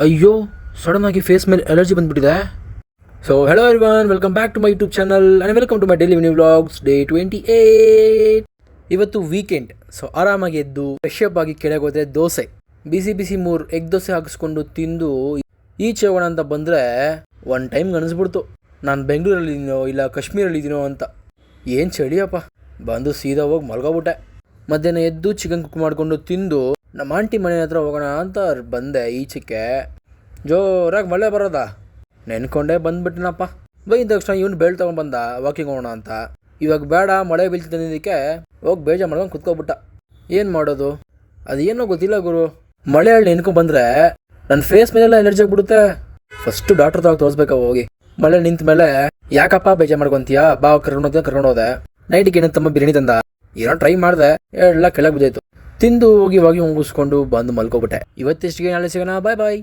ಅಯ್ಯೋ, ಸಡನ್ ಆಗಿ ಫೇಸ್ ಮೇಲೆ ಅಲರ್ಜಿ ಬಂದ್ಬಿಟ್ಟಿದೆ. So hello everyone, welcome back to my YouTube channel and welcome to my daily mini vlogs day 28. ಇವತ್ತು weekend. So ಆರಾಮಾಗಿ ಎದ್ದು fresh up ಆಗಿ ಕೆಳಗೆ ಹೋದರೆ ದೋಸೆ, ಬಿಸಿ 3 ಎಗ್ ದೋಸೆ ಹಾಕಿಸ್ಕೊಂಡು ತಿಂದು ಈಚೆ ಹೋಗೋಣ ಅಂತ ಬಂದರೆ ಒನ್ ಟೈಮ್ ಅನಿಸ್ಬಿಡ್ತು ನಾನು ಬೆಂಗಳೂರಲ್ಲಿದ್ದೀನೋ ಇಲ್ಲ ಕಾಶ್ಮೀರಲ್ಲಿದ್ದೀನೋ ಅಂತ. ಏನು ಚಳಿಯಪ್ಪ, ಬಂದು ಸೀದಾ ಹೋಗಿ ಮಲ್ಗೋಬಿಟ್ಟೆ. ಮಧ್ಯಾಹ್ನ ಎದ್ದು ಚಿಕನ್ ಕುಕ್ ಮಾಡಿಕೊಂಡು ತಿಂದು ನಮ್ಮ ಆಂಟಿ ಮನೆ ಹತ್ರ ಹೋಗೋಣ ಅಂತ ಬಂದೆ. ಈಚೆಗೆ ಜೋರಾಗಿ ಮಳೆ ಬರೋದಾ ನೆನ್ಕೊಂಡೇ ಬಂದುಬಿಟ್ಟಿನಪ್ಪ. ಬೈದ ತಕ್ಷಣ ಇವನು ಬೆಳ್ ತೊಗೊಂಡ್ಬಂದ ವಾಕಿಂಗ್ ಹೋಗೋಣ ಅಂತ. ಇವಾಗ ಬೇಡ, ಮಳೆ ಬೀಳ್ತಿದ್ದಕ್ಕೆ ಹೋಗಿ ಬೇಜಾರು ಮಾಡ್ಕೊಂಡು ಕುತ್ಕೊಬಿಟ್ಟ. ಏನು ಮಾಡೋದು, ಅದು ಏನೋ ಗೊತ್ತಿಲ್ಲ ಗುರು. ಮಳೆ ಹಳ್ಳಿ ನೆನ್ಕೊಂಡ್ಬಂದ್ರೆ ನನ್ನ ಫೇಸ್ ಮೇಲೆಲ್ಲ ಎಲರ್ಜಿ ಆಗಿಬಿಡುತ್ತೆ. ಫಸ್ಟು ಡಾಕ್ಟರ್ ತೋರಿಸ್ಬೇಕಾ ಹೋಗಿ. ಮಳೆ ನಿಂತ ಮೇಲೆ ಯಾಕಪ್ಪ ಬೇಜಾರು ಮಾಡ್ಕೊತೀಯಾ, ಬಾ ಕರ್ಕೊಂಡೋದೆ. ನೈಟಿಗೆ ಏನಂತಮ್ಮ ಬಿರಿಯಾನಿ ತಂದ, ಏನೋ ಟ್ರೈ ಮಾಡಿದೆ, ಎಲ್ಲ ಕೆಳಗೆ ಬಿದ್ದಾಯ್ತು. ತಿಂದು ಹೋಗಿ ಮುಗಿಸ್ಕೊಂಡು ಬಂದು ಮಲ್ಕೊಬಿಟ್ಟೆ. ಇವತ್ತಿಷ್ಟಿಗೆ ನಾಳೆ ಸಿಗೋಣ, ಬಾಯ್ ಬಾಯ್.